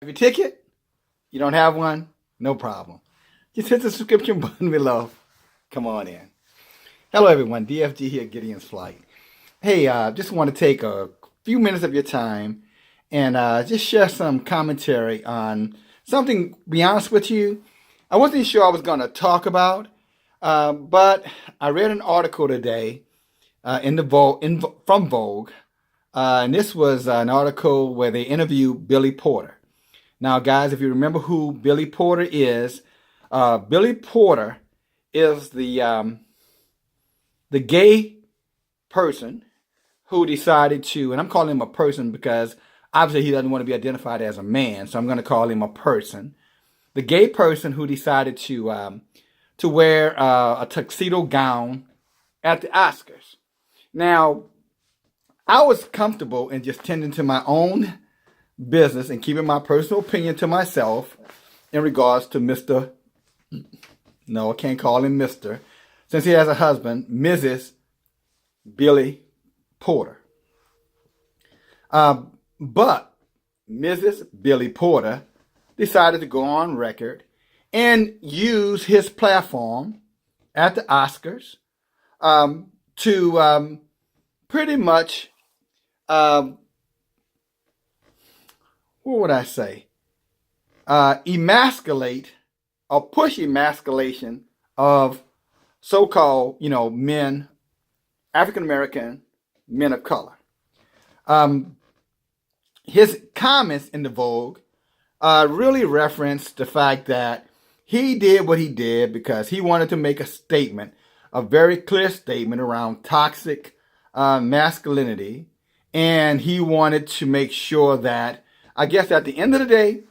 Have your ticket? You don't have one? No problem. Just hit the subscription button below. Come on in. Hello, everyone. DFG here, Gideon's Flight. Hey, just want to take a few minutes of your time and just share some commentary on something. To be honest with you, I wasn't sure I was going to talk about, but I read an article today from Vogue, and this was an article where they interviewed Billy Porter. Now, guys, if you remember who Billy Porter is the gay person who decided to, and I'm calling him a person because obviously he doesn't want to be identified as a man, so I'm going to call him a person. The gay person who decided to wear a tuxedo gown at the Oscars. Now, I was comfortable in just tending to my own business and keeping my personal opinion to myself in regards to Mr. No, I can't call him Mr. Since he has a husband, Mrs. Billy Porter. But Mrs. Billy Porter decided to go on record and use his platform at the Oscars to pretty much what would I say? Emasculate or push emasculation of so-called, men, African American men of color. His comments in the Vogue really referenced the fact that he did what he did because he wanted to make a statement, a very clear statement around toxic masculinity, and he wanted to make sure that, I guess at the end of the day,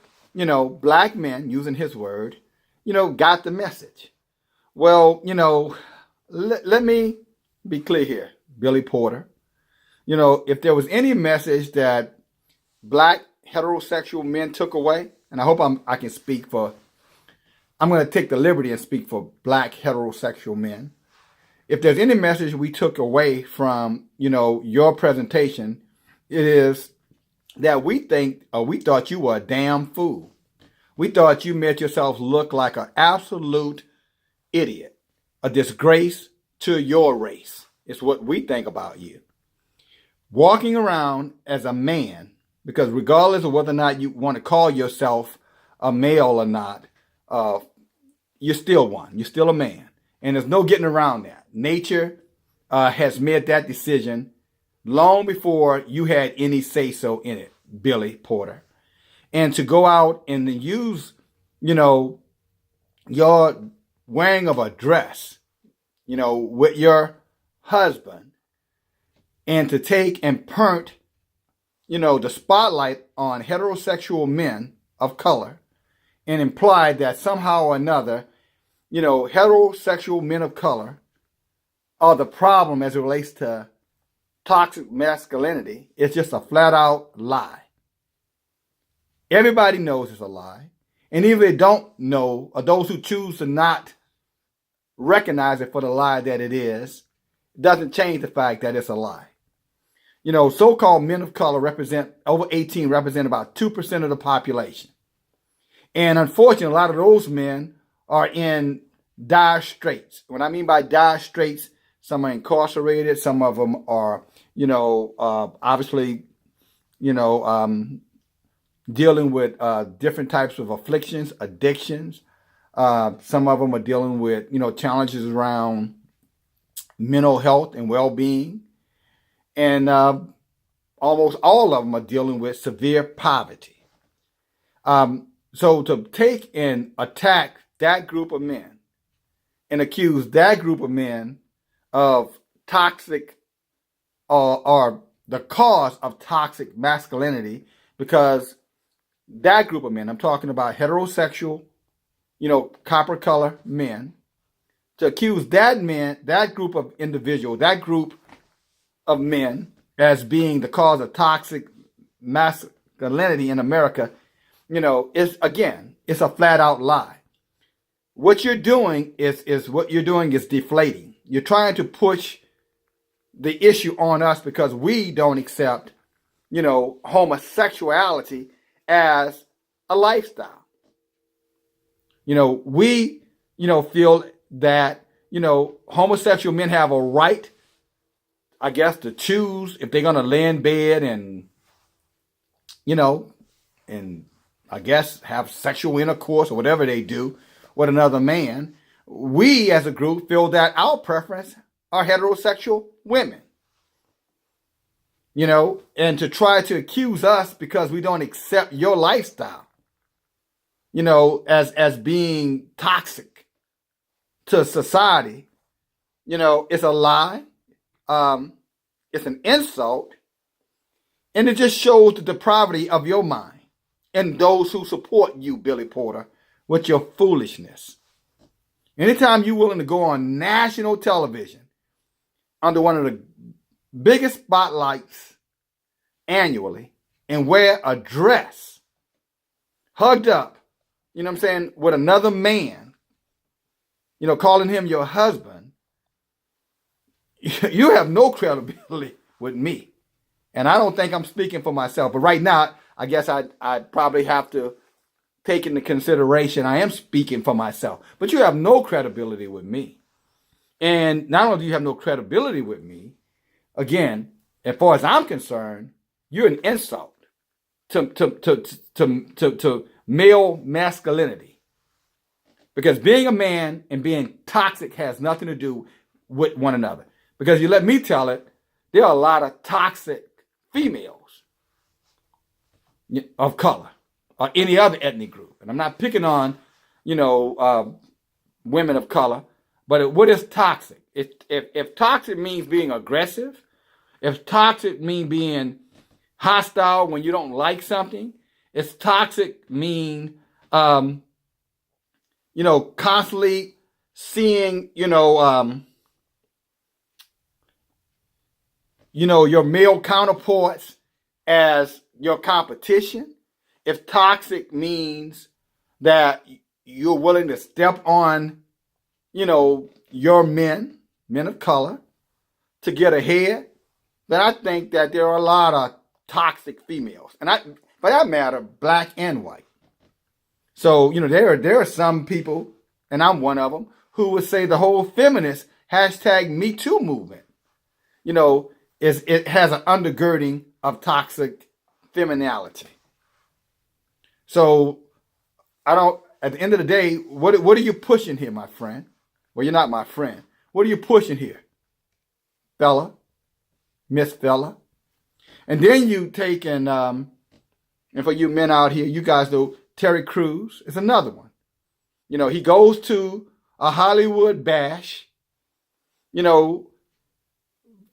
black men, using his word, got the message. Well, let me be clear here, Billy Porter. If there was any message that black heterosexual men took away, and I hope I can speak for, I'm going to take the liberty and speak for black heterosexual men. If there's any message we took away from, your presentation, it is that we thought you were a damn fool. We thought you made yourself look like an absolute idiot, a disgrace to your race. It's what we think about you. Walking around as a man, because regardless of whether or not you want to call yourself a male or not, you're still one. You're still a man. And there's no getting around that. Nature has made that decision long before you had any say-so in it, Billy Porter. And to go out and use, your wearing of a dress, with your husband, and to take and point, the spotlight on heterosexual men of color and imply that somehow or another, heterosexual men of color are the problem as it relates to toxic masculinity. It's just a flat out lie. Everybody knows it's a lie. And even if they don't know, or those who choose to not recognize it for the lie that it is, it doesn't change the fact that it's a lie. So-called men of color over 18 represent about 2% of the population. And unfortunately, a lot of those men are in dire straits. What I mean by dire straits, some are incarcerated, some of them are, obviously, dealing with different types of afflictions, addictions. Some of them are dealing with, challenges around mental health and well-being. And almost all of them are dealing with severe poverty. So to take and attack that group of men and accuse that group of men of toxic or the cause of toxic masculinity, because that group of men, I'm talking about heterosexual, copper color men, to accuse that group of individuals, that group of men as being the cause of toxic masculinity in America, it's a flat out lie. What you're doing is deflating. You're trying to push the issue on us because we don't accept, homosexuality as a lifestyle. We, feel that, homosexual men have a right, I guess, to choose if they're going to lay in bed and, and I guess have sexual intercourse or whatever they do with another man. We as a group feel that our preference are heterosexual women. And to try to accuse us because we don't accept your lifestyle, as being toxic to society, it's a lie. It's an insult. And it just shows the depravity of your mind and those who support you, Billy Porter, with your foolishness. Anytime you're willing to go on national television under one of the biggest spotlights annually and wear a dress, hugged up, with another man, calling him your husband, you have no credibility with me. And I don't think I'm speaking for myself. But right now, I guess I'd probably have to take into consideration I am speaking for myself. But you have no credibility with me. And not only do you have no credibility with me, again, as far as I'm concerned, you're an insult to male masculinity. Because being a man and being toxic has nothing to do with one another. Because you let me tell it, there are a lot of toxic females of color or any other ethnic group. And I'm not picking on, women of color, but what is toxic? If toxic means being aggressive, if toxic means being hostile when you don't like something, if toxic mean, constantly seeing, your male counterparts as your competition, if toxic means that you're willing to step on, your men of color to get ahead, then I think that there are a lot of toxic females. And for that matter, black and white. So, there are some people, and I'm one of them, who would say the whole feminist #MeToo movement, it has an undergirding of toxic femininity. So at the end of the day, what are you pushing here, my friend? Well, you're not my friend. What are you pushing here? Fella, Miss Fella. And then you take and for you men out here, you guys know Terry Crews is another one. He goes to a Hollywood bash,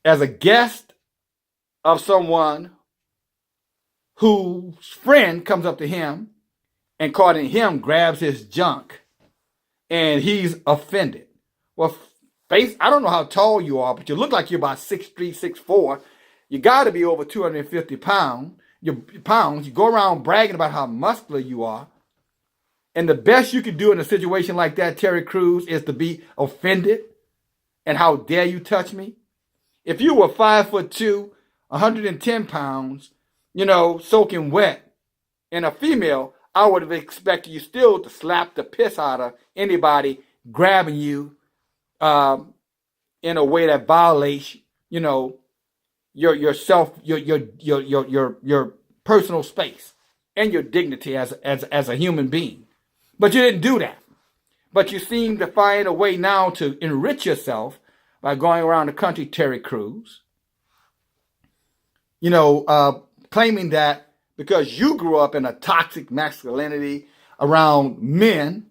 as a guest of someone whose friend comes up to him and calling him grabs his junk and he's offended. Well, I don't know how tall you are, but you look like you're about 6'3", 6'4". You got to be over 250 pounds. You go around bragging about how muscular you are. And the best you could do in a situation like that, Terry Crews, is to be offended. And how dare you touch me? If you were 5'2", 110 pounds, soaking wet, and a female, I would have expected you still to slap the piss out of anybody grabbing you in a way that violates, yourself, your personal space and your dignity as a human being. But you didn't do that. But you seem to find a way now to enrich yourself by going around the country, Terry Crews. Claiming that because you grew up in a toxic masculinity around men,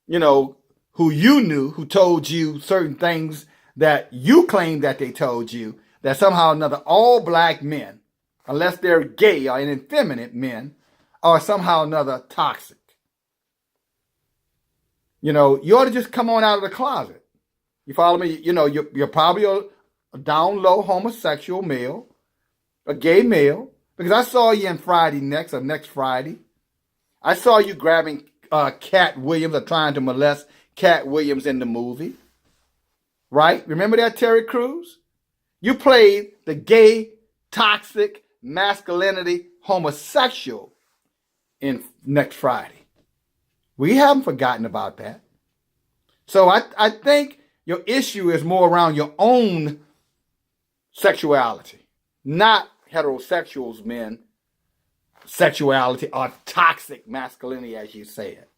who you knew, who told you certain things that you claimed that they told you, that somehow or another all black men, unless they're gay or effeminate men, are somehow or another toxic. You ought to just come on out of the closet. You follow me? You're probably a down low homosexual male, a gay male, because I saw you in next Friday. I saw you grabbing Cat Williams or trying to molest Cat Williams in the movie. Right? Remember that, Terry Crews? You played the gay, toxic, masculinity, homosexual in next Friday. We haven't forgotten about that. So I think your issue is more around your own sexuality, not heterosexuals, men, sexuality or toxic masculinity, as you say it.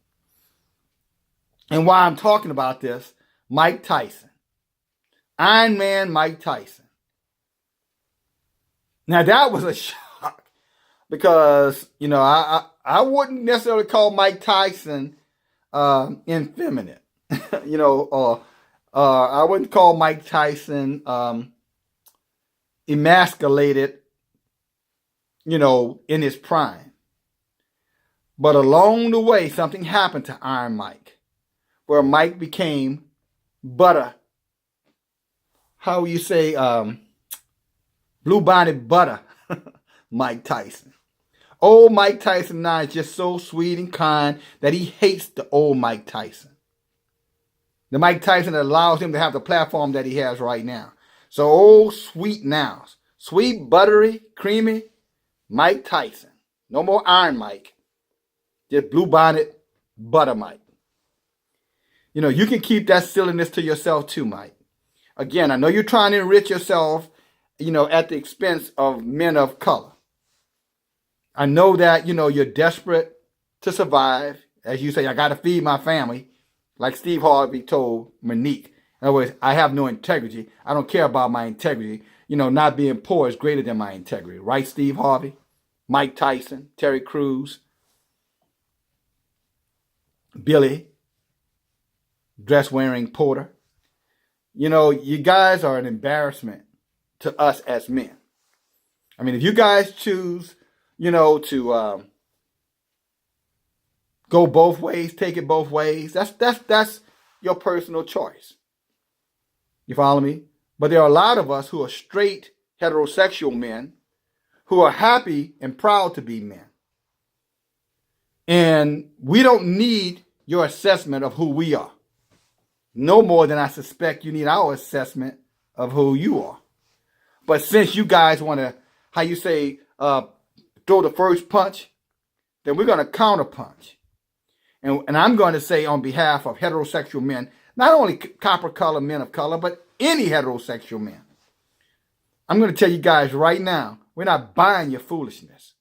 And why I'm talking about this, Mike Tyson, Iron Man Mike Tyson. Now that was a shock because, you know, I wouldn't necessarily call Mike Tyson effeminate, you know, or I wouldn't call Mike Tyson emasculated, you know, in his prime. But along the way, something happened to Iron Mike, where Mike became butter. How will you say, blue bonnet butter, Mike Tyson. Old Mike Tyson now is just so sweet and kind that he hates the old Mike Tyson. The Mike Tyson that allows him to have the platform that he has right now. So old sweet now, sweet, buttery, creamy Mike Tyson. No more Iron Mike. Just blue bonnet butter Mike. You know, you can keep that silliness to yourself too, Mike. Again, I know you're trying to enrich yourself, you know, at the expense of men of color. I know that, you know, you're desperate to survive. As you say, I got to feed my family. Like Steve Harvey told Monique. In other words, I have no integrity. I don't care about my integrity. You know, not being poor is greater than my integrity. Right, Steve Harvey? Mike Tyson, Terry Crews, Billy, dress-wearing Porter. You know, you guys are an embarrassment to us as men. I mean, if you guys choose, you know, to go both ways, take it both ways, that's your personal choice. You follow me? But there are a lot of us who are straight heterosexual men who are happy and proud to be men. And we don't need your assessment of who we are. No more than I suspect you need our assessment of who you are. But since you guys want to, how you say, throw the first punch, then we're going to counter punch. And I'm going to say on behalf of heterosexual men, not only copper color men of color, but any heterosexual men. I'm going to tell you guys right now, we're not buying your foolishness.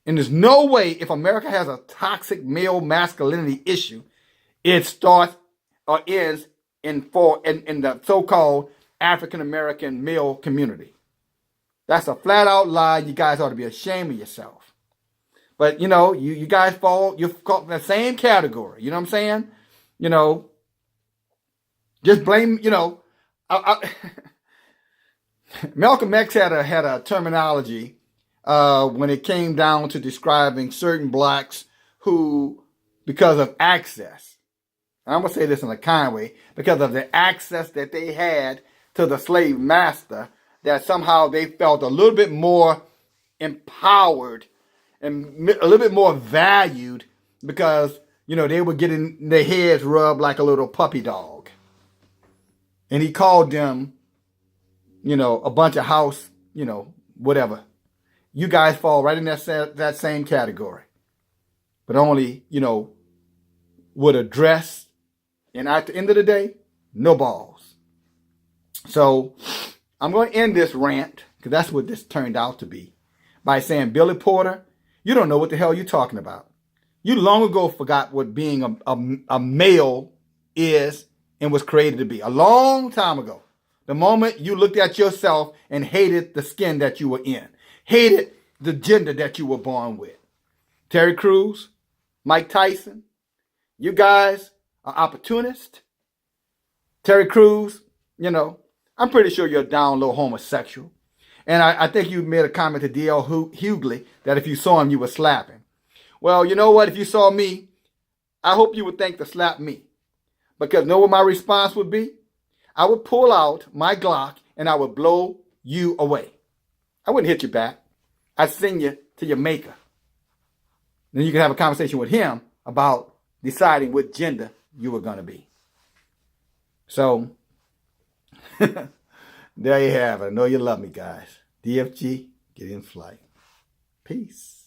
And there's no way, if America has a toxic male masculinity issue, it starts or ends in the so-called African-American male community. That's a flat-out lie. You guys ought to be ashamed of yourself. But, you know, you guys you're caught in the same category. You know what I'm saying? You know, just blame, you know. Malcolm X had a terminology when it came down to describing certain blacks who, because of access, I'm going to say this in a kind way, because of the access that they had to the slave master, that somehow they felt a little bit more empowered and a little bit more valued because, you know, they were getting their heads rubbed like a little puppy dog. And he called them, you know, a bunch of house, you know, whatever. You guys fall right in that same category. But only, you know, with a dress. And at the end of the day, no balls. So I'm going to end this rant, because that's what this turned out to be, by saying, Billy Porter, you don't know what the hell you're talking about. You long ago forgot what being a male is and was created to be. A long time ago. The moment you looked at yourself and hated the skin that you were in. Hated the gender that you were born with. Terry Crews, Mike Tyson, you guys are opportunists. Terry Crews, you know, I'm pretty sure you're a down low homosexual. And I think you made a comment to D.L. Hughley that if you saw him, you would slap him. Well, you know what? If you saw me, I hope you would think to slap me. Because you know what my response would be? I would pull out my Glock and I would blow you away. I wouldn't hit you back. I'd send you to your maker. Then you can have a conversation with him about deciding what gender you were going to be. So, there you have it. I know you love me, guys. DFG, get in flight. Peace.